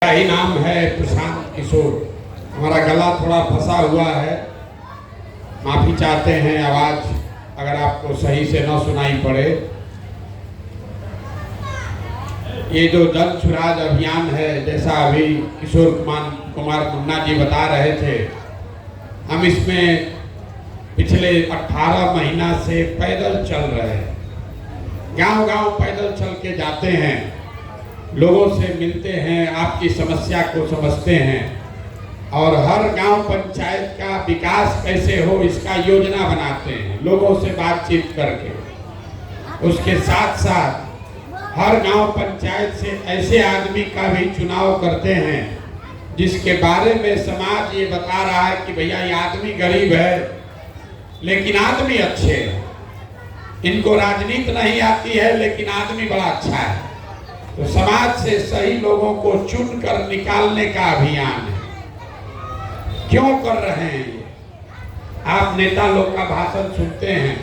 का ही नाम है प्रशांत किशोर। हमारा गला थोड़ा फंसा हुआ है, माफी चाहते हैं आवाज अगर आपको सही से न सुनाई पड़े। ये जो जन सुराज अभियान है, जैसा अभी किशोर कुमार मुन्ना जी बता रहे थे, हम इसमें पिछले 18 महीना से पैदल चल रहे हैं। गांव-गांव पैदल चल के जाते हैं, लोगों से मिलते हैं, आपकी समस्या को समझते हैं और हर गांव पंचायत का विकास कैसे हो इसका योजना बनाते हैं, लोगों से बातचीत करके। उसके साथ साथ हर गांव पंचायत से ऐसे आदमी का भी चुनाव करते हैं जिसके बारे में समाज ये बता रहा है कि भैया ये आदमी गरीब है लेकिन आदमी अच्छे हैं, इनको राजनीति नहीं आती है लेकिन आदमी बड़ा अच्छा है। तो समाज से सही लोगों को चुनकर निकालने का अभियान है। क्यों कर रहे हैं ये? आप नेता लोग का भाषण सुनते हैं,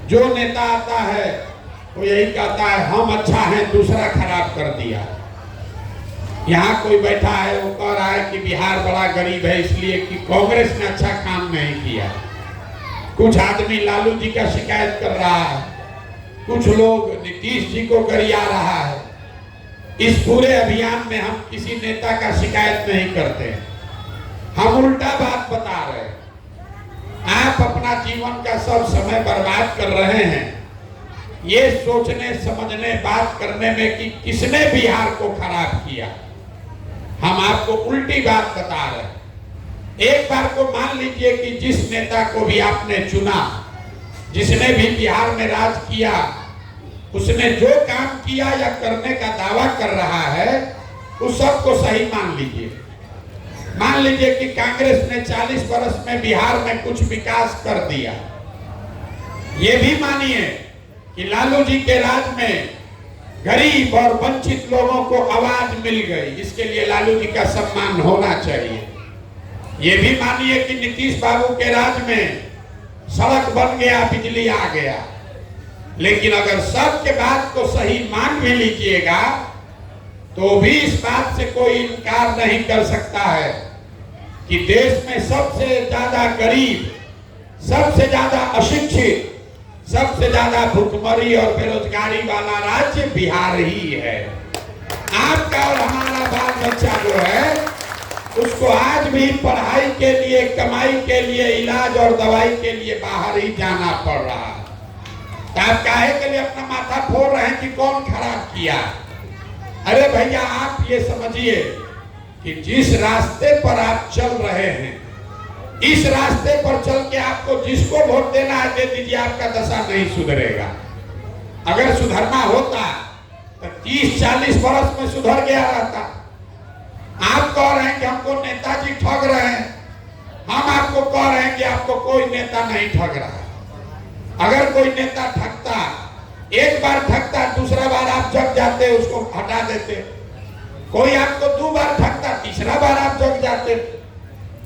जो नेता आता है वो यही कहता है हम अच्छा हैं, दूसरा खराब कर दिया। यहाँ कोई बैठा है वो कह रहा है कि बिहार बड़ा गरीब है इसलिए कि कांग्रेस ने अच्छा काम नहीं किया। कुछ आदमी लालू जी का शिकायत कर रहा है, कुछ लोग नीतीश जी को गरिया रहा है। इस पूरे अभियान में हम किसी नेता का शिकायत नहीं करते, हम उल्टा बात बता रहे हैं। आप अपना जीवन का सब समय बर्बाद कर रहे हैं ये सोचने समझने बात करने में कि किसने बिहार को खराब किया। हम आपको उल्टी बात बता रहे हैं। एक बार को मान लीजिए कि जिस नेता को भी आपने चुना, जिसने भी बिहार में राज किया, उसने जो काम किया या करने का दावा कर रहा है उस सब को सही मान लीजिए। मान लीजिए कि कांग्रेस ने 40 वर्ष में बिहार में कुछ विकास कर दिया। ये भी मानिए कि लालू जी के राज में गरीब और वंचित लोगों को आवाज मिल गई, इसके लिए लालू जी का सम्मान होना चाहिए। ये भी मानिए कि नीतीश बाबू के राज में सड़क बन गया, बिजली आ गया। लेकिन अगर सबके बात को सही मान भी लीजिएगा तो भी इस बात से कोई इनकार नहीं कर सकता है कि देश में सबसे ज्यादा गरीब, सबसे ज्यादा अशिक्षित, सबसे ज्यादा भुखमरी और बेरोजगारी वाला राज्य बिहार ही है। आपका और हमारा बाल बच्चा जो है उसको आज भी पढ़ाई के लिए, कमाई के लिए, इलाज और दवाई के लिए बाहर ही जाना पड़ रहा है। तो आप काहे के लिए अपना माथा फोड़ रहे हैं कि कौन खराब किया? अरे भैया आप ये समझिए कि जिस रास्ते पर आप चल रहे हैं, इस रास्ते पर चल के आपको जिसको वोट देना है दे दीजिए, आपका दशा नहीं सुधरेगा। अगर सुधरना होता तो 30-40 वर्ष में सुधर गया रहता। आप कह रहे हैं कि हमको नेताजी ठग रहे हैं, हम आपको कह रहे हैं कि आपको कोई नेता नहीं ठग रहा है। अगर कोई नेता ठगता, एक बार ठगता, दूसरा बार आप जग जाते, उसको हटा देते। कोई आपको 2 बार ठगता, तीसरा बार आप जग जाते।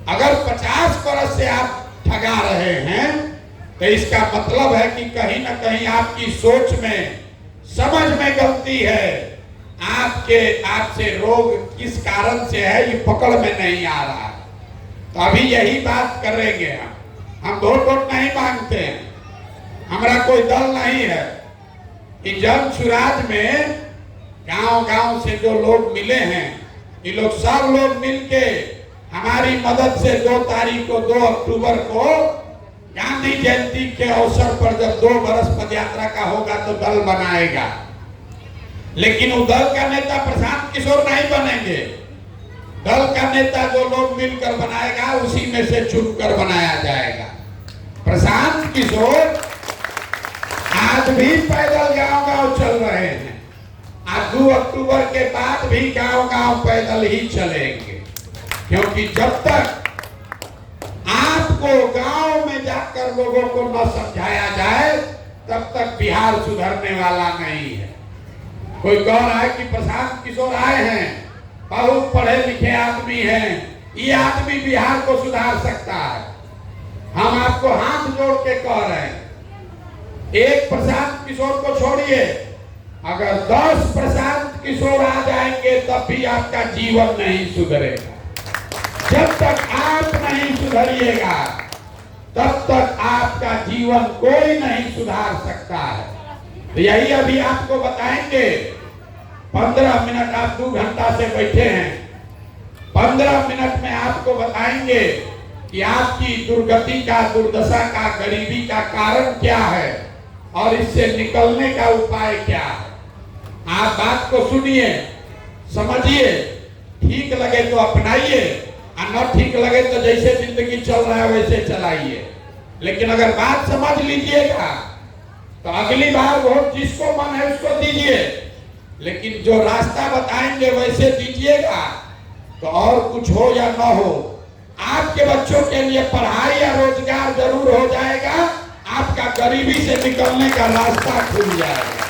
अगर 50 वर्ष से आप ठगा रहे हैं तो इसका मतलब है कि कहीं ना कहीं आपकी सोच में, समझ में गलती है। आपसे रोग किस कारण से है ये पकड़ में नहीं आ रहा। तो अभी यही बात करेंगे हम वोट नहीं मांगते हैं, हमारा कोई दल नहीं है। कि जन सुराज में गांव-गांव से जो लोग मिले हैं, ये लोग सब लोग मिलके हमारी मदद से 2 तारीख को 2 अक्टूबर को गांधी जयंती के अवसर पर जब 2 बरस पदयात्रा का होगा तो दल बनाएगा। लेकिन वो दल का नेता प्रशांत किशोर नहीं बनेंगे। दल का नेता जो लोग मिलकर बनाएगा उसी में से चुनकर बनाया जाएगा। प्रशांत किशोर आज भी पैदल गांव-गांव चल रहे हैं। आज 2 अक्टूबर के बाद भी गांव-गांव पैदल ही चलेंगे, क्योंकि जब तक आपको गांव में जाकर लोगों को न समझाया जाए तब तक बिहार सुधरने वाला नहीं है। कोई कह रहा है कि प्रशांत किशोर आए हैं, बहुत पढ़े लिखे आदमी हैं, ये आदमी बिहार को सुधार सकता है। हम आपको हाथ जोड़ के कह रहे हैं, एक प्रशांत किशोर को छोड़िए, अगर 10 प्रशांत किशोर आ जाएंगे तब भी आपका जीवन नहीं सुधरेगा। जब तक आप नहीं सुधरिएगा तब तक आपका जीवन कोई नहीं सुधार सकता है। तो यही अभी आपको बताएंगे। 15 मिनट आप 2 घंटा से बैठे हैं, 15 मिनट में आपको बताएंगे कि आपकी दुर्गति का, दुर्दशा का, गरीबी का कारण क्या है और इससे निकलने का उपाय क्या है। आप बात को सुनिए, समझिए, ठीक लगे तो अपनाइए और न ठीक लगे तो जैसे जिंदगी चल रहा है वैसे चलाइए। लेकिन अगर बात समझ लीजिएगा तो अगली बार वोट जिसको मन है उसको दीजिए, लेकिन जो रास्ता बताएंगे वैसे दीजिएगा। तो और कुछ हो या ना हो, आपके बच्चों के लिए पढ़ाई या रोजगार जरूर हो जाएगा, आपका गरीबी से निकलने का रास्ता खुल जाएगा।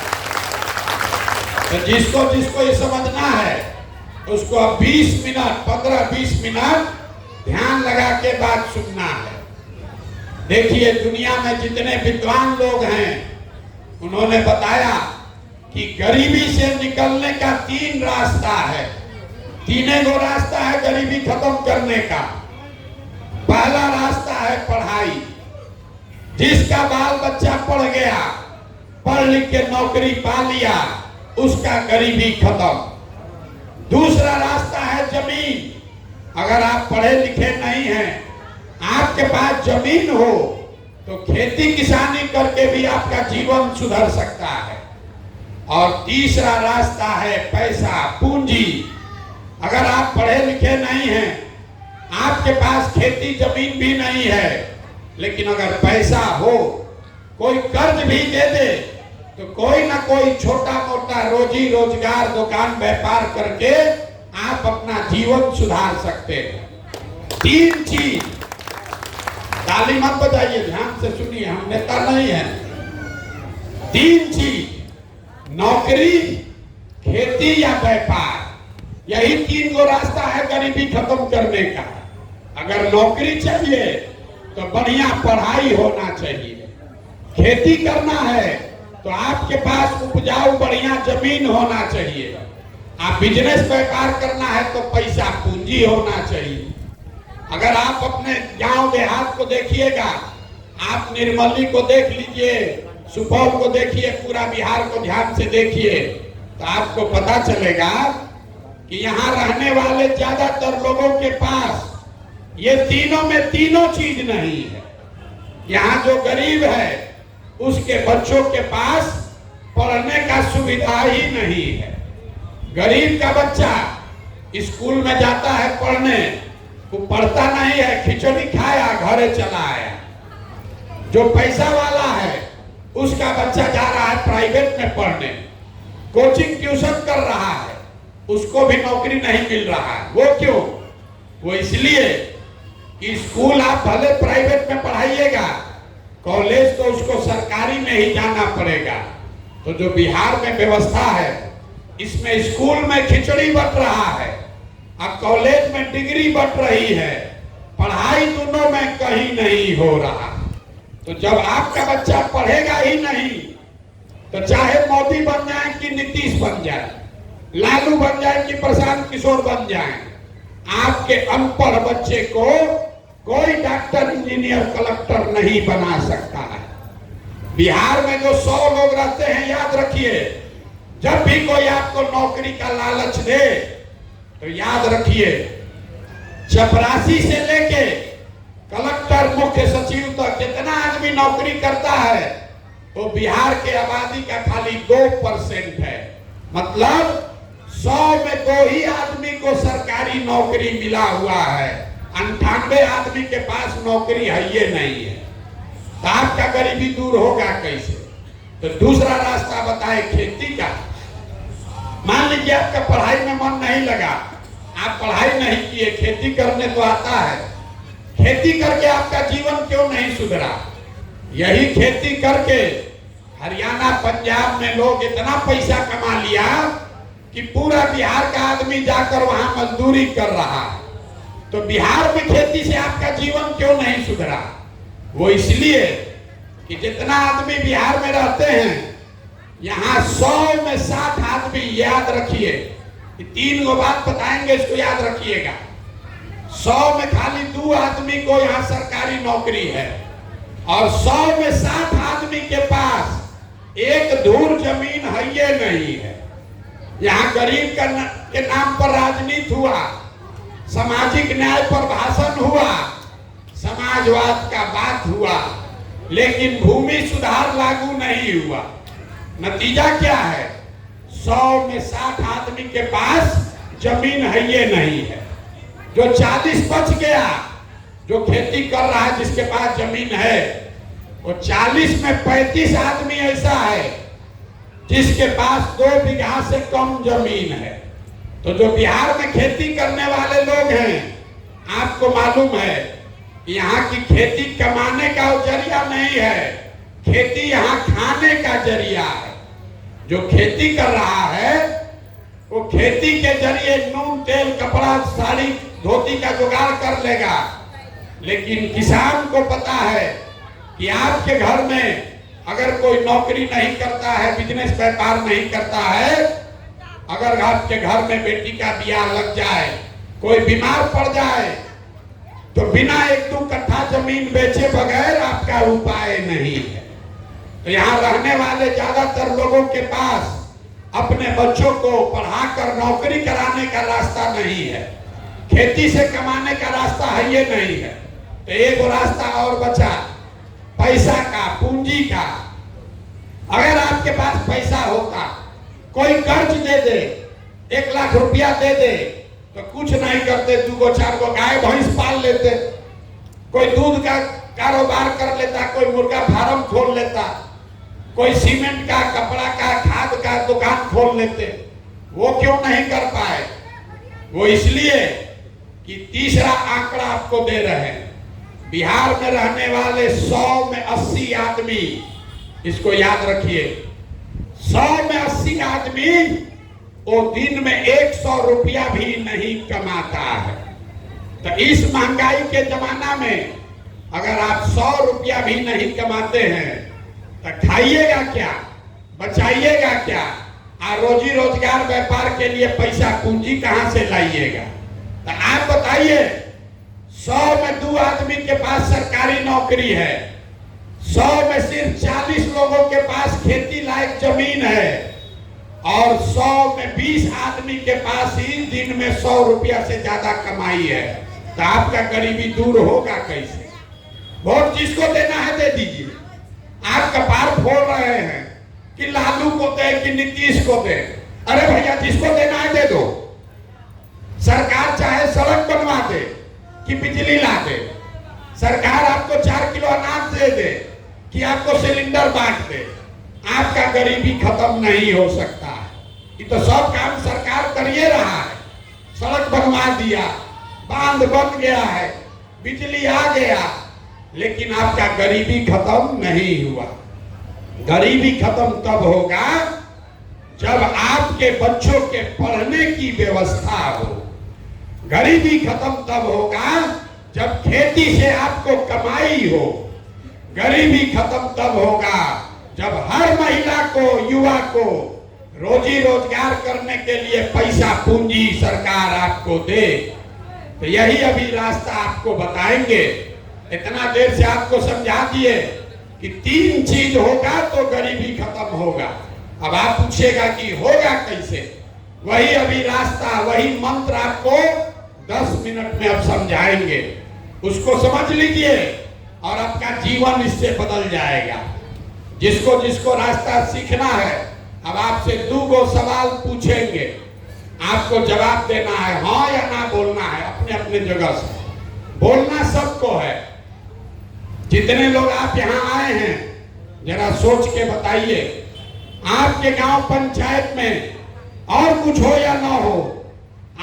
तो जिसको जिसको ये समझना है उसको अब 20 मिनट, 15-20 मिनट ध्यान लगा के बात सुनना है। देखिए, दुनिया में जितने विद्वान लोग हैं उन्होंने बताया कि गरीबी से निकलने का 3 रास्ता है। 3 गो रास्ता है गरीबी खत्म करने का। पहला रास्ता है पढ़ाई। जिसका बाल बच्चा पढ़ गया, पढ़ लिख के नौकरी पा लिया, उसका गरीबी खत्म। दूसरा रास्ता है जमीन। अगर आप पढ़े लिखे नहीं हैं, आपके पास जमीन हो तो खेती किसानी करके भी आपका जीवन सुधर सकता है। और तीसरा रास्ता है पैसा, पूंजी। अगर आप पढ़े लिखे नहीं हैं, आपके पास खेती जमीन भी नहीं है, लेकिन अगर पैसा हो, कोई कर्ज भी दे दे तो कोई ना कोई छोटा मोटा रोजी रोजगार, दुकान व्यापार करके आप अपना जीवन सुधार सकते हैं। 3 चीज। ताली मत बजाइए, ध्यान से सुनिए, हम नेता नहीं हैं। 3 चीज, नौकरी, खेती या व्यापार, यही 3 गो रास्ता है गरीबी खत्म करने का। अगर नौकरी चाहिए तो बढ़िया पढ़ाई होना चाहिए। खेती करना है तो आपके पास उपजाऊ बढ़िया जमीन होना चाहिए। आप बिजनेस व्यापार करना है तो पैसा पूंजी होना चाहिए। अगर आप अपने गांव देहात को देखिएगा, आप निर्मली को देख लीजिए, सुपौल को देखिए, पूरा बिहार को ध्यान से देखिए, तो आपको पता चलेगा कि यहाँ रहने वाले ज्यादातर लोगों के पास ये तीनों में तीनों चीज नहीं है। यहाँ जो गरीब है उसके बच्चों के पास पढ़ने का सुविधा ही नहीं है। गरीब का बच्चा स्कूल में जाता है पढ़ने, वो पढ़ता नहीं है, खिचड़ी खाया घरे चला आया। जो पैसा वाला है उसका बच्चा जा रहा है प्राइवेट में पढ़ने, कोचिंग ट्यूशन कर रहा है, उसको भी नौकरी नहीं मिल रहा है। वो क्यों? वो इसलिए कि स्कूल आप भले प्राइवेट में पढ़ाइएगा, कॉलेज तो उसको सरकारी में ही जाना पड़ेगा। तो जो बिहार में व्यवस्था है, इसमें स्कूल में खिचड़ी बट रहा है, अब कॉलेज में डिग्री बट रही है, पढ़ाई दोनों में कहीं नहीं हो रहा। तो जब आपका बच्चा पढ़ेगा ही नहीं तो चाहे मोदी बन जाए कि नीतीश बन जाए, लालू बन जाए कि प्रशांत किशोर बन जाए, आपके अनपढ़ बच्चे को कोई डॉक्टर, इंजीनियर, कलेक्टर नहीं बना सकता है। बिहार में जो 100 लोग रहते हैं, याद रखिए, जब भी कोई आपको नौकरी का लालच दे तो याद रखिए, चपरासी से लेके कलेक्टर, मुख्य सचिव तक जितना आदमी नौकरी करता है तो बिहार के आबादी का खाली 2% है। मतलब 100 में 2 ही आदमी को सरकारी नौकरी मिला हुआ है, 98 आदमी के पास नौकरी है ये नहीं है। तो आपका गरीबी दूर होगा कैसे? तो दूसरा रास्ता बताए खेती का। मान लीजिए आपका पढ़ाई में मन नहीं लगा, आप पढ़ाई नहीं किए, खेती करने तो आता है, खेती करके आपका जीवन क्यों नहीं सुधरा? यही खेती करके हरियाणा, पंजाब में लोग इतना पैसा कमा लिया कि पूरा बिहार का आदमी जाकर वहां मजदूरी कर रहा है। तो बिहार में खेती से आपका जीवन क्यों नहीं सुधरा? वो इसलिए कि जितना आदमी बिहार में रहते हैं यहाँ 100 में 60 आदमी, याद रखिए, 3 गो बात बताएंगे, इसको याद रखिएगा। 100 में खाली 2 आदमी को यहाँ सरकारी नौकरी है और 100 में 60 आदमी के पास एक धूर जमीन है ये नहीं है। यहाँ गरीब के नाम पर राजनीति हुआ, सामाजिक न्याय पर भाषण हुआ, समाजवाद का बात हुआ, लेकिन भूमि सुधार लागू नहीं हुआ। नतीजा क्या है? 100 में 60 आदमी के पास जमीन है ये नहीं है। जो 40 बच गया, जो खेती कर रहा है, जिसके पास जमीन है, वो 40 में 35 आदमी ऐसा है जिसके पास 2 बीघा से कम जमीन है। तो जो बिहार में खेती करने वाले लोग हैं, आपको मालूम है कि यहाँ की खेती कमाने का जरिया नहीं है, खेती यहाँ खाने का जरिया है। जो खेती कर रहा है वो खेती के जरिए नून तेल कपड़ा साड़ी धोती का जुगाड़ कर लेगा, लेकिन किसान को पता है कि आपके घर में अगर कोई नौकरी नहीं करता है, बिजनेस व्यापार नहीं करता है, अगर आपके घर में बेटी का ब्याह लग जाए, कोई बीमार पड़ जाए, तो बिना 1-2 कट्ठा जमीन बेचे बगैर आपका उपाय नहीं है। तो यहाँ रहने वाले ज्यादातर लोगों के पास अपने बच्चों को पढ़ाकर नौकरी कराने का रास्ता नहीं है, खेती से कमाने का रास्ता है ये नहीं है। तो एक रास्ता और बचा, पैसा का, पूंजी का। अगर आपके पास पैसा होता, कोई कर्ज दे दे, 1 लाख रुपया दे दे, तो कुछ नहीं करते, 2-4 गो गाय भैंस पाल लेते, कोई दूध का कारोबार कर लेता, कोई मुर्गा फार्म खोल लेता, कोई सीमेंट का, कपड़ा का, खाद का दुकान खोल लेते। वो क्यों नहीं कर पाए? वो इसलिए कि तीसरा आंकड़ा आपको दे रहे हैं, बिहार में रहने वाले 100 में 80 आदमी, इसको याद रखिए, 100 में 80 आदमी वो दिन में 100 रुपया भी नहीं कमाता है। तो इस महंगाई के जमाना में अगर आप 100 रुपया भी नहीं कमाते हैं तो खाइएगा क्या, बचाइएगा क्या, और रोजी रोजगार व्यापार के लिए पैसा पूंजी कहां से लाइएगा? तो आप बताइए, 100 में 2 आदमी के पास सरकारी नौकरी है, 100 में सिर्फ 40 लोगों के पास खेती लायक जमीन है, और 100 में 20 आदमी के पास ही दिन में 100 रुपया से ज्यादा कमाई है। तो आपका गरीबी दूर होगा कैसे? वोट जिसको देना है दे दीजिए। आप कपार फोड़ रहे हैं कि लालू को दे कि नीतीश को दे। अरे भैया, जिसको देना है दे दो। सरकार चाहे सड़क बनवा दे कि बिजली ला दे, सरकार आपको 4 किलो अनाज दे दे कि आपको सिलेंडर बांट दे, आपका गरीबी खत्म नहीं हो सकता है। ये तो सब काम सरकार कर ही रहा है। सड़क बनवा दिया, बांध बन गया है, बिजली आ गया, लेकिन आपका गरीबी खत्म नहीं हुआ। गरीबी खत्म तब होगा जब आपके बच्चों के पढ़ने की व्यवस्था हो। गरीबी खत्म तब होगा जब खेती से आपको कमाई हो। गरीबी खत्म तब होगा जब हर महिला को, युवा को रोजी रोजगार करने के लिए पैसा पूंजी सरकार आपको दे। तो यही अभी रास्ता आपको बताएंगे। इतना देर से आपको समझा दिए कि 3 चीज होगा तो गरीबी खत्म होगा। अब आप पूछेगा कि होगा कैसे? वही अभी रास्ता, वही मंत्र आपको 10 मिनट में अब समझाएंगे। उसको समझ लीजिए और आपका जीवन इससे बदल जाएगा। जिसको जिसको रास्ता सीखना है, अब आपसे 2 सवाल पूछेंगे, आपको जवाब देना है, हाँ या ना बोलना है। अपने अपने जगह से बोलना सबको है। जितने लोग आप यहाँ आए हैं, जरा सोच के बताइए, आपके गांव पंचायत में और कुछ हो या ना हो,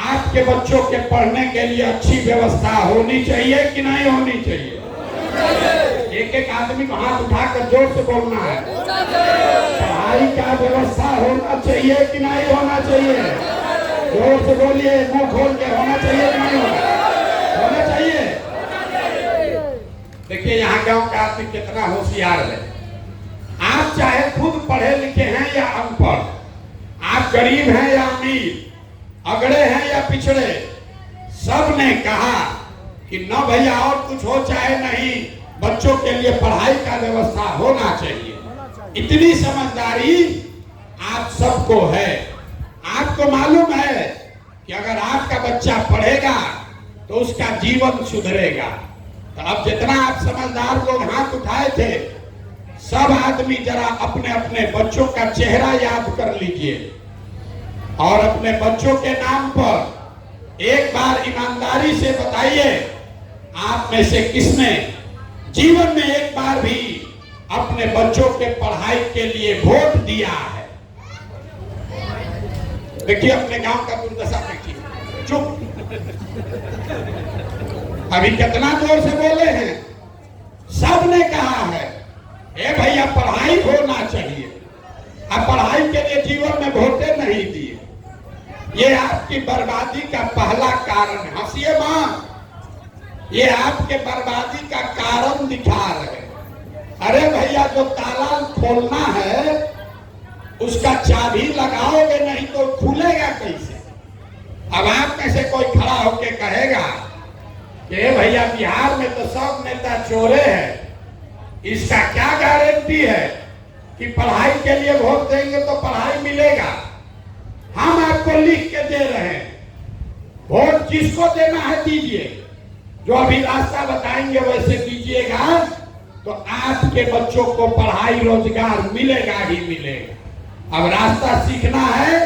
आपके बच्चों के पढ़ने के लिए अच्छी व्यवस्था होनी चाहिए कि नहीं होनी चाहिए? एक एक आदमी को हाथ उठाकर जोर से बोलना है। पढ़ाई का व्यवस्था होना चाहिए कि नहीं होना चाहिए? जोर से बोलिए, मुंह खोल के, होना चाहिए कि नहीं होना चाहिए? देखिए यहाँ गांव का आदमी कितना होशियार है। आप चाहे खुद पढ़े लिखे हैं या अनपढ़, आप गरीब हैं या अमीर, अगड़े हैं या पिछड़े, सब ने कहा कि न भैया और कुछ हो चाहे नहीं, बच्चों के लिए पढ़ाई का व्यवस्था होना चाहिए। इतनी समझदारी आप सबको है। आपको मालूम है कि अगर आपका बच्चा पढ़ेगा तो उसका जीवन सुधरेगा। तो अब जितना आप समझदार लोग हाथ उठाए थे, सब आदमी जरा अपने अपने बच्चों का चेहरा याद कर लीजिए और अपने बच्चों के नाम पर एक बार ईमानदारी से बताइए, आप में से किसने जीवन में एक बार भी अपने बच्चों के पढ़ाई के लिए वोट दिया है? देखिए अपने गांव का दुर्दशा देखिए। चुप। अभी कितना जोर से बोले हैं। सब ने कहा है ए भैया पढ़ाई होना चाहिए। अब पढ़ाई के लिए जीवन में वोटें नहीं दिए, ये आपकी बर्बादी का पहला कारण है। हंसिए मां, ये आपके बर्बादी का कारण दिखा रहे। अरे भैया जो ताला खोलना है उसका चाबी लगाओगे नहीं तो खुलेगा कैसे? अब आप में से कोई खड़ा होके कहेगा कि भैया बिहार में तो सब नेता चोरे हैं, इसका क्या गारंटी है कि पढ़ाई के लिए वोट देंगे तो पढ़ाई मिलेगा? हम आपको लिख के दे रहे हैं, वोट जिसको देना है दीजिए, जो अभी रास्ता बताएंगे वैसे कीजिएगा तो आपके बच्चों को पढ़ाई रोजगार मिलेगा ही मिलेगा। अब रास्ता सीखना है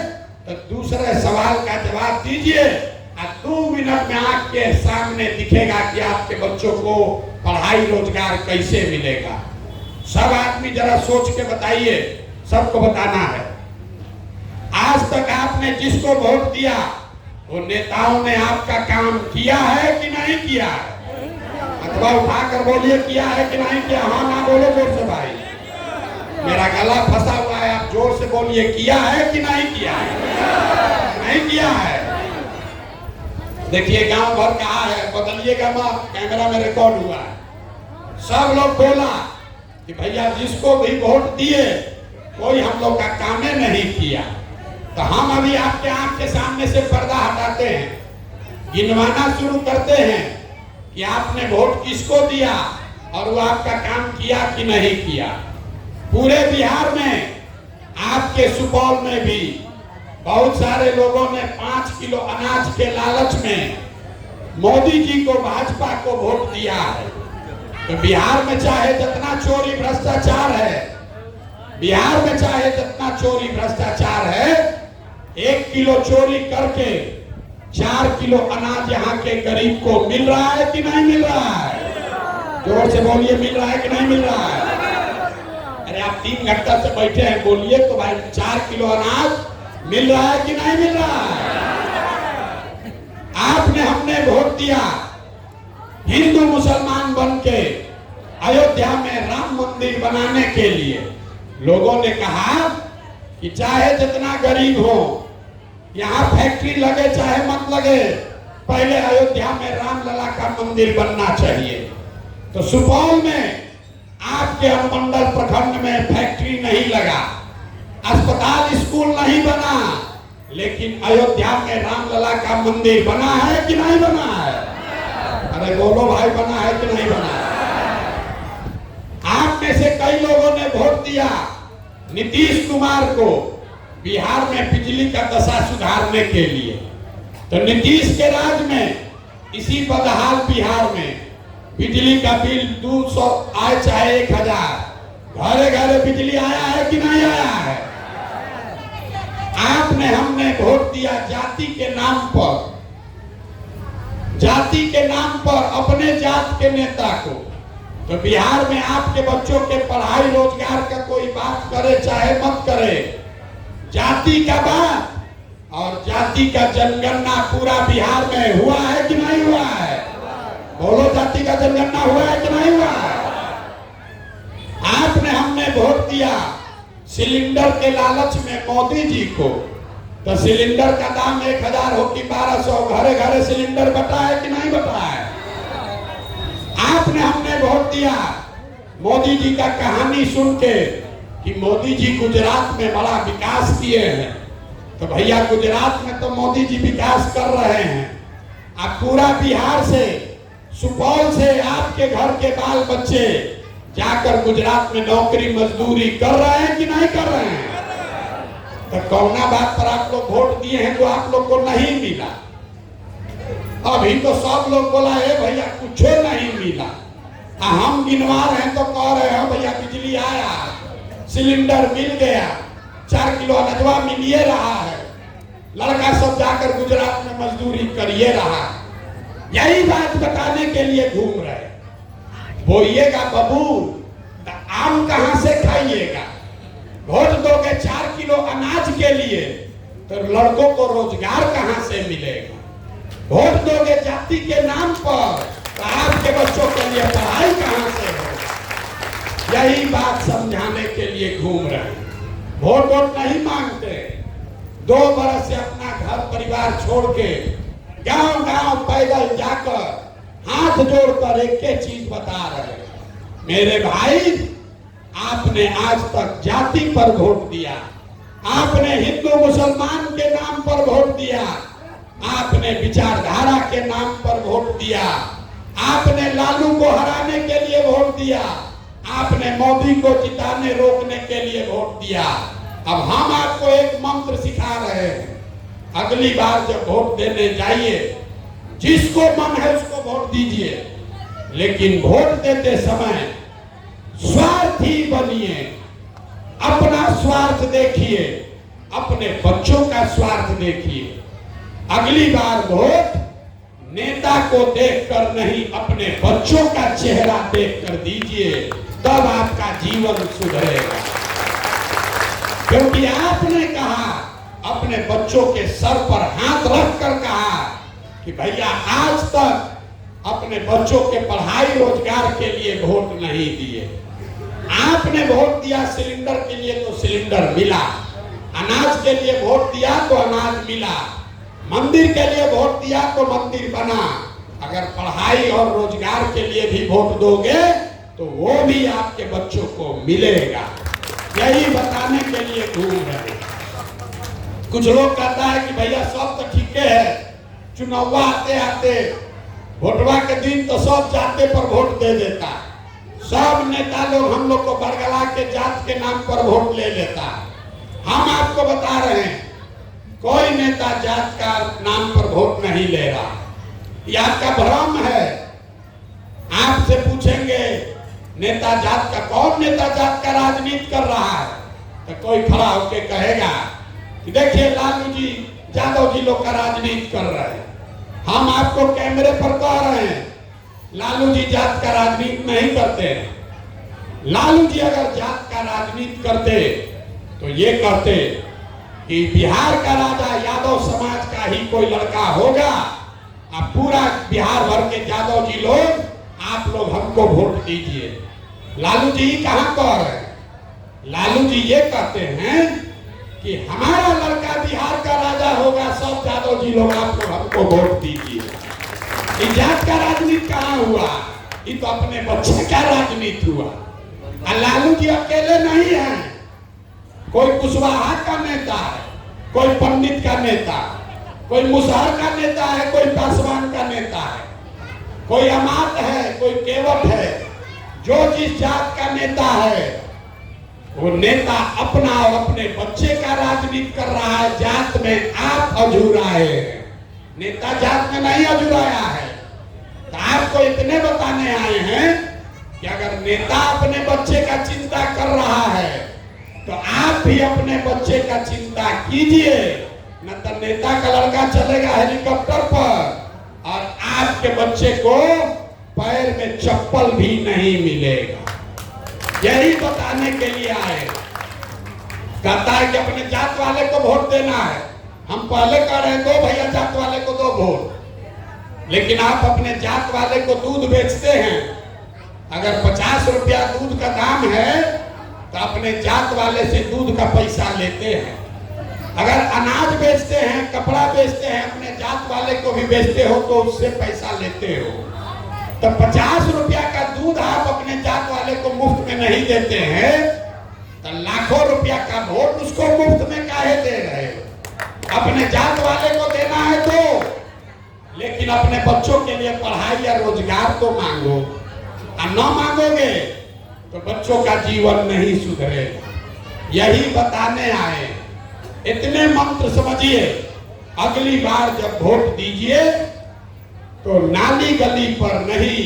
तो दूसरे सवाल का जवाब दीजिए और 2 मिनट में आपके सामने दिखेगा कि आपके बच्चों को पढ़ाई रोजगार कैसे मिलेगा। सब आदमी जरा सोच के बताइए, सबको बताना है। आज तक आपने जिसको वोट दिया वो नेताओं ने आपका काम किया है कि नहीं किया है? अथवा उठाकर बोलिए किया है कि नहीं किया। हाँ ना बोलो जोर से भाई, मेरा गला फंसा हुआ है, आप जोर से बोलिए किया है कि नहीं किया है? नहीं किया है। देखिए गांव भर कहा है, बदलिएगा मत, कैमरा में रिकॉर्ड हुआ है। सब लोग बोला कि भैया जिसको भी वोट दिए कोई हम लोग का काम नहीं किया। तो हम अभी आपके आंख के सामने से पर्दा हटाते हैं, गिनवाना शुरू करते हैं कि आपने वोट किसको दिया और वो आपका काम किया कि नहीं किया। पूरे बिहार में, आपके सुपौल में भी बहुत सारे लोगों ने 5 किलो अनाज के लालच में मोदी जी को, भाजपा को वोट दिया है। तो बिहार में चाहे जितना चोरी भ्रष्टाचार है, बिहार में चाहे जितना चोरी भ्रष्टाचार है, 1 किलो चोरी करके 4 किलो अनाज यहाँ के गरीब को मिल रहा है कि नहीं मिल रहा है? जोर से बोलिए, मिल रहा है कि नहीं मिल रहा है? अरे आप 3 घंटा से बैठे हैं, बोलिए तो भाई 4 किलो अनाज मिल रहा है कि नहीं मिल रहा है? आपने, हमने वोट दिया हिंदू मुसलमान बन के अयोध्या में राम मंदिर बनाने के लिए। लोगों ने कहा कि चाहे जितना गरीब हो, यहाँ फैक्ट्री लगे चाहे मत लगे, पहले अयोध्या में रामलला का मंदिर बनना चाहिए। तो सुपौल में आपके अनुमंडल प्रखंड में फैक्ट्री नहीं लगा, अस्पताल स्कूल नहीं बना, लेकिन अयोध्या में रामलला का मंदिर बना है कि नहीं बना है? अरे बोलो भाई, बना है कि नहीं बना है? आप में से कई लोगों ने वोट दिया नीतीश कुमार को बिहार में बिजली का दशा सुधारने के लिए। तो नीतीश के राज में इसी बदहाल बिहार में बिजली का बिल 200 आए चाहे 1000, घरे घरे बिजली आया है कि नहीं आया है? आपने, हमने वोट दिया जाति के नाम पर, जाति के नाम पर अपने जात के नेता को। तो बिहार में आपके बच्चों के पढ़ाई रोजगार का कोई बात करे चाहे मत करे, जाति का बात और जाति का जनगणना पूरा बिहार में हुआ है कि नहीं हुआ है? बोलो, जाति का जनगणना हुआ है कि नहीं हुआ है? आपने, हमने वोट दिया सिलेंडर के लालच में मोदी जी को। तो सिलेंडर का दाम 1000 हो कि 1200, घरे घरे सिलेंडर बटा है कि नहीं बटा है? आपने, हमने वोट दिया मोदी जी का कहानी सुन के कि मोदी जी गुजरात में बड़ा विकास किए हैं। तो भैया गुजरात में तो मोदी जी विकास कर रहे हैं, अब पूरा बिहार से, सुपौल से आपके घर के बाल बच्चे जाकर गुजरात में नौकरी मजदूरी कर रहे हैं कि नहीं कर रहे हैं? तो कौना बात पर आप लोग वोट दिए हैं जो आप लोग को नहीं मिला? अभी तो सब लोग बोला है भैया कुछ नहीं मिला, हम गिनवा रहे हैं तो कह रहे हैं भैया बिजली आया, सिलेंडर मिल गया, 4 किलो अनजवा मिलिए रहा है, लड़का सब जाकर गुजरात में मजदूरी करिए रहा। यही बात बताने के लिए घूम रहे। बोइएगा बबूल तो आम कहां से खाइएगा? वोट दोगे 4 किलो अनाज के लिए तो लड़कों को रोजगार कहां से मिलेगा? वोट दोगे जाति के नाम पर तो आपके बच्चों के लिए पढ़ाई कहां से होगी? यही बात समझाने के लिए घूम रहे हैं। वोट नहीं मांगते, 2 बरस से अपना घर परिवार छोड़ के गांव गांव पैदल जाकर हाथ जोड़कर एक चीज बता रहे, मेरे भाई आपने आज तक जाति पर वोट दिया, आपने हिंदू मुसलमान के नाम पर वोट दिया, आपने विचारधारा के नाम पर वोट दिया, आपने लालू को हराने के लिए वोट दिया, आपने मोदी को जिताने रोकने के लिए वोट दिया। अब हम आपको एक मंत्र सिखा रहे हैं, अगली बार जब वोट देने जाइए जिसको मन है उसको वोट दीजिए, लेकिन वोट देते समय स्वार्थी बनिए, अपना स्वार्थ देखिए, अपने बच्चों का स्वार्थ देखिए। अगली बार वोट नेता को देखकर नहीं, अपने बच्चों का चेहरा देखकर दीजिए, तब आपका जीवन सुधरेगा। क्योंकि आपने कहा, अपने बच्चों के सर पर हाथ रखकर कहा कि भैया आज तक अपने बच्चों के पढ़ाई रोजगार के लिए वोट नहीं दिए। आपने वोट दिया सिलेंडर के लिए तो सिलेंडर मिला, अनाज के लिए वोट दिया तो अनाज मिला, मंदिर के लिए वोट दिया तो मंदिर बना। अगर पढ़ाई और रोजगार के लिए भी वोट दोगे तो वो भी आपके बच्चों को मिलेगा। यही बताने के लिए घूम रहे। कुछ लोग कहता है कि भैया सब तो ठीक है, चुनाव आते आते वोटवा के दिन तो सब जाते पर वोट दे देता, सब नेता लोग हम लोग को बरगला के जात के नाम पर वोट ले लेता। हम आपको बता रहे हैं कोई नेता जात का नाम पर वोट नहीं ले रहा, ये आपका भ्रम है। आपसे पूछेंगे नेता जात का, कौन नेता जात का राजनीति कर रहा है, तो कोई खड़ा होकर कहेगा कि देखिए लालू जी यादव जी लोग का राजनीति कर रहे हैं। हम आपको कैमरे पर कह रहे हैं लालू जी जात का राजनीति नहीं करते हैं। लालू जी अगर जात का राजनीति करते तो ये कहते कि बिहार का राजा यादव समाज का ही कोई लड़का होगा, अब पूरा बिहार भर के यादव जी लोग, आप लोग हमको वोट दीजिए। लालू जी कहां कह रहे हैं? लालू जी ये कहते हैं कि हमारा लड़का बिहार का राजा होगा, सब यादव जी लोग आप लोग हमको वोट दीजिए। जात का राजनीति कहाँ हुआ? ये तो अपने बच्चे का राजनीति हुआ। लालू जी अकेले नहीं है, कोई कुशवाहा का नेता है, कोई पंडित का नेता, कोई मुसहर का नेता है, कोई पासवान का नेता है, कोई अमात है, कोई केवट है। जो जिस जात का नेता है वो नेता अपना और अपने बच्चे का राजनीति कर रहा है। जात में आप अधूराए हैं, नेता जात में नहीं अधूराया है। तो आपको इतने बताने आए हैं कि अगर नेता अपने बच्चे का चिंता कर रहा है तो आप भी अपने बच्चे का चिंता कीजिए, न तो नेता का लड़का चलेगा हेलीकॉप्टर पर और आपके बच्चे को पैर में चप्पल भी नहीं मिलेगा। यही बताने के लिए आए। कहता है कि अपने जात वाले को वोट देना है। हम पहले कह रहे हैं दो भैया जात वाले को दो वोट, लेकिन आप अपने जात वाले को दूध बेचते हैं। अगर 50 रुपया दूध का दाम है तो अपने जात वाले से दूध का पैसा लेते हैं। अगर अनाज बेचते हैं, कपड़ा बेचते हैं, अपने जात वाले को भी बेचते हो तो उससे पैसा लेते हो। तो 50 रुपया का दूध आप अपने जात वाले को मुफ्त में नहीं देते हैं, तो लाखों रुपया का वोट उसको मुफ्त में काहे दे रहे हो? अपने जात वाले को देना है तो, लेकिन अपने बच्चों के लिए पढ़ाई या रोजगार तो मांगो। और न मांगोगे तो बच्चों का जीवन नहीं सुधरेगा। यही बताने आए। इतने मंत्र समझिए, अगली बार जब वोट दीजिए तो नाली गली पर नहीं,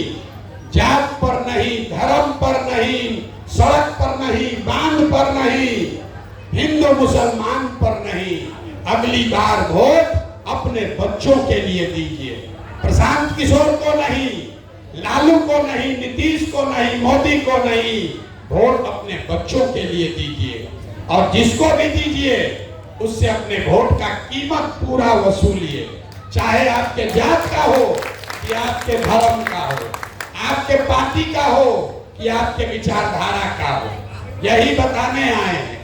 जात पर नहीं, धर्म पर नहीं, सड़क पर नहीं, बांध पर नहीं, हिंदू मुसलमान पर नहीं, अगली बार वोट अपने बच्चों के लिए दीजिए। प्रशांत किशोर को नहीं, लालू को नहीं, नीतीश को नहीं, मोदी को नहीं, वोट अपने बच्चों के लिए दीजिए। और जिसको भी दीजिए उससे अपने वोट का कीमत पूरा वसूलिए, चाहे आपके जात का हो कि आपके धर्म का हो, आपके पार्टी का हो कि आपके विचारधारा का हो। यही बताने आए हैं।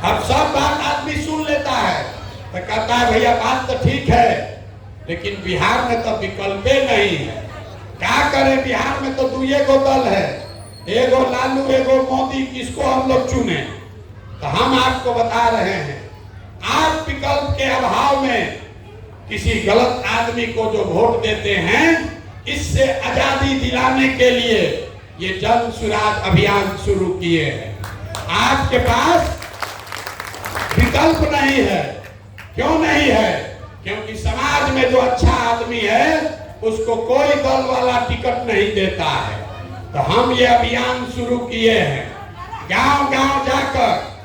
अब सब बात आदमी सुन लेता है तो कहता है भैया बात तो ठीक है, लेकिन बिहार में तो विकल्प नहीं है। क्या करें, बिहार में तो दुए को दल है, एगो लालू एगो मोदी, किसको हम लोग चुने? तो हम आपको बता रहे हैं, आप विकल्प के अभाव में किसी गलत आदमी को जो वोट देते हैं, इससे आजादी दिलाने के लिए ये जन स्वराज अभियान शुरू किए हैं। आपके पास विकल्प नहीं है। क्यों नहीं है? क्योंकि समाज में जो अच्छा आदमी है उसको कोई दल वाला टिकट नहीं देता है। तो हम ये अभियान शुरू किए हैं, गांव गांव जाकर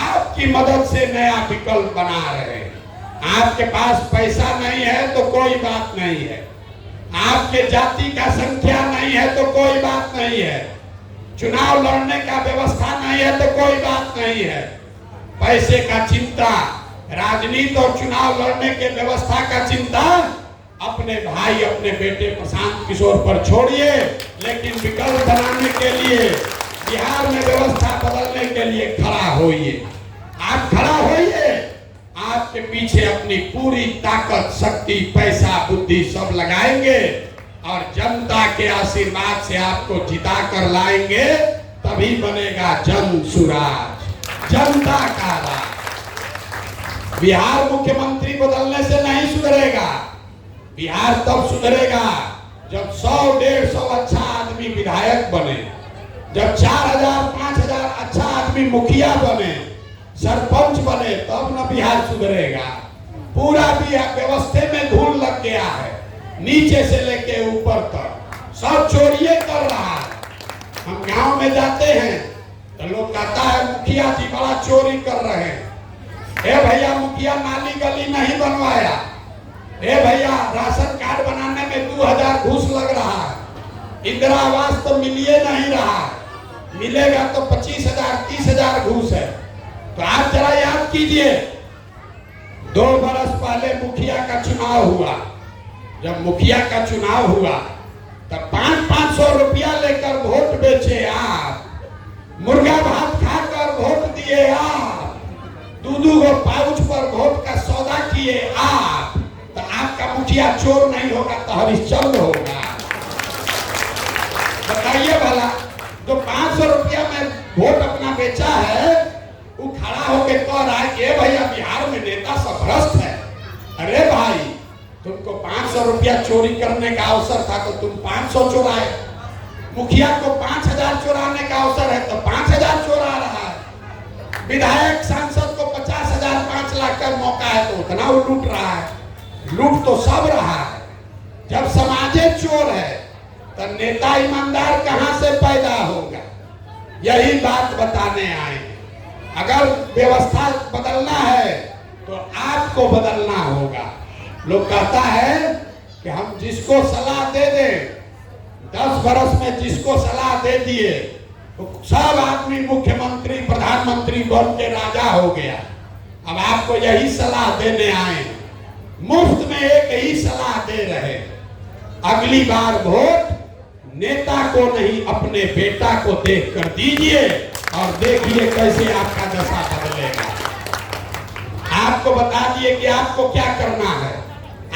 आपकी मदद से नया विकल्प बना रहे हैं। आपके पास पैसा नहीं है तो कोई बात नहीं है, आपके जाति का संख्या नहीं है तो कोई बात नहीं है, चुनाव लड़ने का व्यवस्था नहीं है तो कोई बात नहीं है, पैसे का चिंता, राजनीति और चुनाव लड़ने के व्यवस्था का चिंता अपने भाई अपने बेटे प्रशांत किशोर पर छोड़िए। लेकिन विकल्प बनाने के लिए, बिहार में व्यवस्था बदलने के लिए खड़ा होइए। आप खड़ा होइए, आपके पीछे अपनी पूरी ताकत, शक्ति, पैसा, बुद्धि सब लगाएंगे और जनता के आशीर्वाद से आपको जिता कर लाएंगे। तभी बनेगा जन सुराज, जनता का राज। बिहार मुख्यमंत्री बदलने से नहीं सुधरेगा। बिहार तब सुधरेगा जब 100-150 अच्छा आदमी विधायक बने, जब 4000-5000 अच्छा आदमी मुखिया बने, सरपंच बने, तब न बिहार सुधरेगा। पूरा बिहार व्यवस्था में धूल लग गया है, नीचे से लेके ऊपर तक सब चोरिये कर रहा है। हम गांव में जाते हैं तो लोग कहता है मुखिया जी बड़ा चोरी कर रहे हैं। ए भैया, मुखिया नाली गली नहीं बनवाया। ए भैया, राशन कार्ड बनाने में 2000 घूस लग रहा है। इंदिरा आवास तो मिलिए नहीं रहा, मिलेगा तो 25,000-30,000 घूस है। तो आप जरा याद कीजिए, 2 बरस पहले मुखिया का चुनाव हुआ। जब मुखिया का चुनाव हुआ तब 500-500 रुपया लेकर वोट बेचे आप, मुर्गा भात खाकर वोट दिए आप, 2-2 गो पाउच पर वोट का सौदा किए आप। तो आपका मुखिया चोर नहीं होगा तो हरिश्चंद्र होगा। बताइए भला, जो 500 रुपया में वोट अपना बेचा है, वो खड़ा होके कह रहा है कि भैया बिहार में नेता सब भ्रष्ट है। अरे भाई, तुमको 500 रुपया चोरी करने का अवसर था तो तुम 500 चुराए। मुखिया को 5000 चुराने का अवसर है तो 5000 चुरा रहा है। विधायक सांसद को 50,000 5 लाख का मौका है तो उतना वो लूट रहा है। लूट तो सब रहा है। जब समाजे चोर है तो नेता ईमानदार कहां से पैदा होगा? यही बात बताने आए। अगर व्यवस्था बदलना है तो आपको बदलना होगा। लोग कहता है कि हम जिसको सलाह दे दें, 10 बरस में जिसको सलाह दे दिए तो सब आदमी मुख्यमंत्री प्रधानमंत्री बन के राजा हो गया। अब आपको यही सलाह देने आए, मुफ्त में एक ही सलाह दे रहे, अगली बार वोट नेता को नहीं अपने बेटा को देख कर दीजिए और देखिए कैसे आपका दशा बदलेगा। आपको बता दिए कि आपको क्या करना है,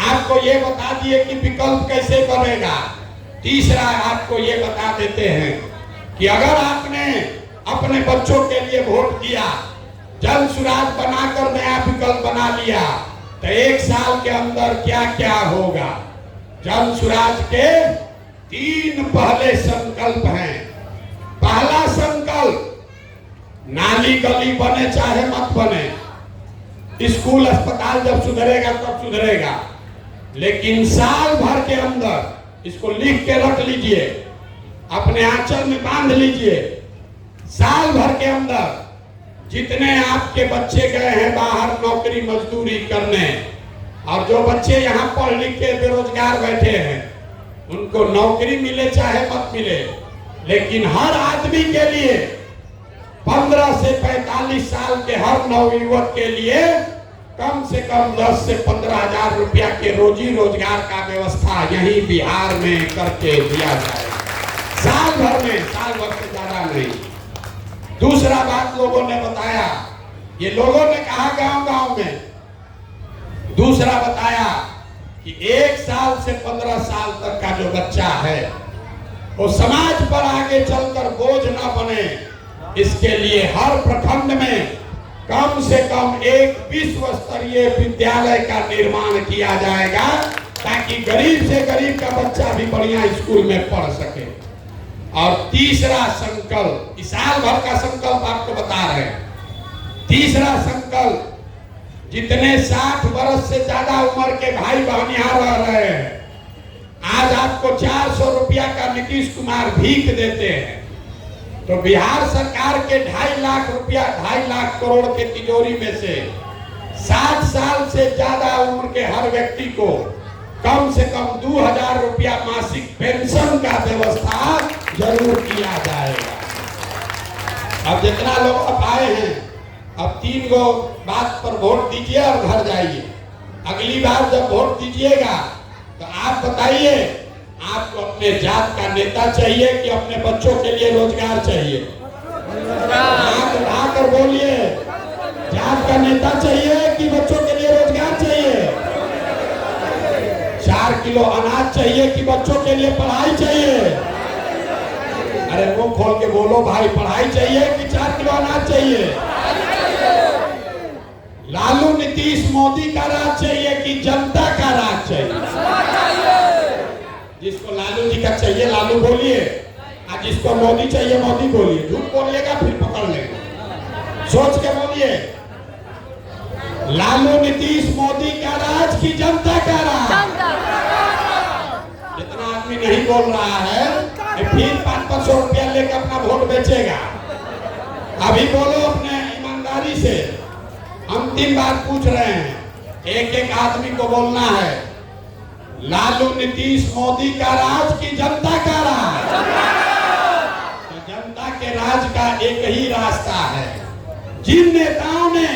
आपको ये बता दिए कि विकल्प कैसे बनेगा। तीसरा आपको ये बता देते हैं कि अगर आपने अपने बच्चों के लिए वोट दिया, जन सुराज बनाकर नया विकल्प बना लिया, तो 1 साल के अंदर क्या क्या होगा। जन सुराज के 3 पहले संकल्प हैं। पहला संकल्प, नाली गली बने चाहे मत बने, स्कूल अस्पताल जब सुधरेगा तब सुधरेगा, लेकिन साल भर के अंदर, इसको लिख के रख लीजिए, अपने आंचल में बांध लीजिए, साल भर के अंदर जितने आपके बच्चे गए हैं बाहर नौकरी मजदूरी करने, और जो बच्चे यहाँ पढ़ लिख के बेरोजगार बैठे हैं, उनको नौकरी मिले चाहे मत मिले, लेकिन हर आदमी के लिए 15 से 45 साल के हर नवयुवक के लिए कम से कम 10 से 15 हजार रुपया के रोजी रोजगार का व्यवस्था यही बिहार में करके दिया जाए, साल भर में, साल भर से ज्यादा नहीं। दूसरा बात लोगों ने बताया, ये लोगों ने कहा गांव गांव में, दूसरा बताया कि 1 साल से 15 साल तक का जो बच्चा है वो समाज पर आगे चलकर बोझ न बने, इसके लिए हर प्रखंड में कम से कम एक विश्व स्तरीय विद्यालय का निर्माण किया जाएगा, ताकि गरीब से गरीब का बच्चा भी बढ़िया स्कूल में पढ़ सके। और तीसरा संकल्प, इस साल भर का संकल्प आपको बता रहे हैं। तीसरा संकल्प, जितने 60 वर्ष से ज्यादा उम्र के भाई बहन यहाँ रह रहे हैं, आज आपको 400 रुपया का नीतीश कुमार भीख देते हैं, तो बिहार सरकार के 2.5 लाख रुपया, 2.5 लाख करोड़ के तिजोरी में से 60 साल से ज्यादा उम्र के हर व्यक्ति को कम से कम 2000 रुपया मासिक पेंशन का व्यवस्था जरूर किया जाएगा। अब जितना लोग अब आए हैं, अब 3 गो बात पर वोट दीजिए और घर जाइए। अगली बार जब वोट दीजिएगा तो आप बताइए, आपको अपने जात का नेता चाहिए कि अपने बच्चों के लिए रोजगार चाहिए? आप उठाकर बोलिए, जात का नेता चाहिए कि बच्चों के लिए रोजगार चाहिए? 4 किलो अनाज चाहिए कि बच्चों के लिए पढ़ाई चाहिए? अरे मुंह खोल के बोलो भाई, पढ़ाई चाहिए कि 4 किलो अनाज चाहिए? लालू नीतीश मोदी का राज चाहिए कि जनता का राज चाहिए? जिसको लालू जी का चाहिए लालू बोलिए, और जिसको मोदी चाहिए मोदी बोलिए। झूठ बोलिएगा फिर पकड़ लेंगे, सोच के बोलिए। लालू नीतीश मोदी का राज की जनता का राज? जितना आदमी नहीं बोल रहा है फिर 500 रुपया लेकर अपना वोट बेचेगा। अभी बोलो अपने ईमानदारी से, अंतिम बार पूछ रहे हैं, एक एक आदमी को बोलना है, लालू नीतीश मोदी का राज की जनता का राज? तो जनता के राज का एक ही रास्ता है। जिन नेताओं ने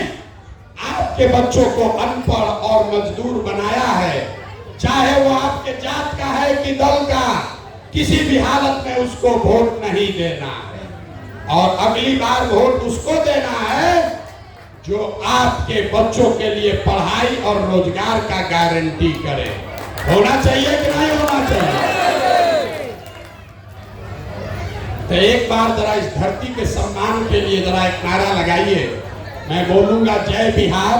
आपके बच्चों को अनपढ़ और मजदूर बनाया है, चाहे वो आपके जात का है कि दल का, किसी भी हालत में उसको वोट नहीं देना है। और अगली बार वोट उसको देना है जो आपके बच्चों के लिए पढ़ाई और रोजगार का गारंटी करे। होना चाहिए कि नहीं होना चाहिए? तो एक बार जरा इस धरती के सम्मान के लिए जरा एक नारा लगाइए। मैं बोलूंगा जय बिहार,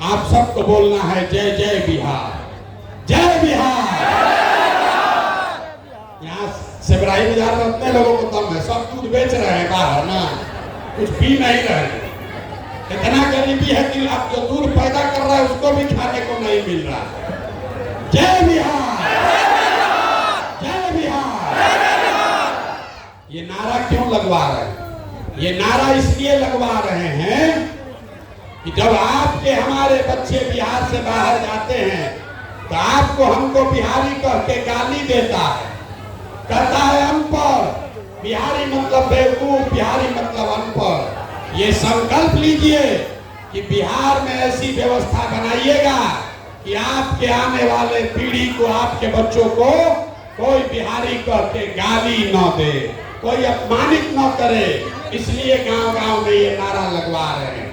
आप सबको बोलना है जय जय बिहार, जय बिहार। यहाँ सेबराई बाजार में उतने लोगों को दम है, सब दूध बेच रहे हैं बाहर ना, कुछ पी नहीं रहे हैं। इतना गरीबी है कि अब जो दूध पैदा कर रहा है उसको भी खाने को नहीं मिल रहा। जय बिहार, जय बिहार। ये नारा क्यों लगवा रहे हैं? ये नारा इसलिए लगवा रहे हैं कि जब आपके हमारे बच्चे बिहार से बाहर जाते हैं तो आपको हमको बिहारी कह के गाली देता है, कहता है अनपढ़। बिहारी मतलब बेवकूफ, बिहारी मतलब अनपढ़। ये संकल्प लीजिए कि बिहार में ऐसी व्यवस्था बनाइएगा कि आपके आने वाले पीढ़ी को, आपके बच्चों को कोई बिहारी कह के गाली न दे, कोई अपमानित न करे। इसलिए गांव-गांव में ये नारा लगवा रहे हैं।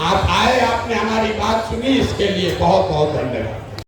आप आए, आपने हमारी बात सुनी, इसके लिए बहुत बहुत धन्यवाद।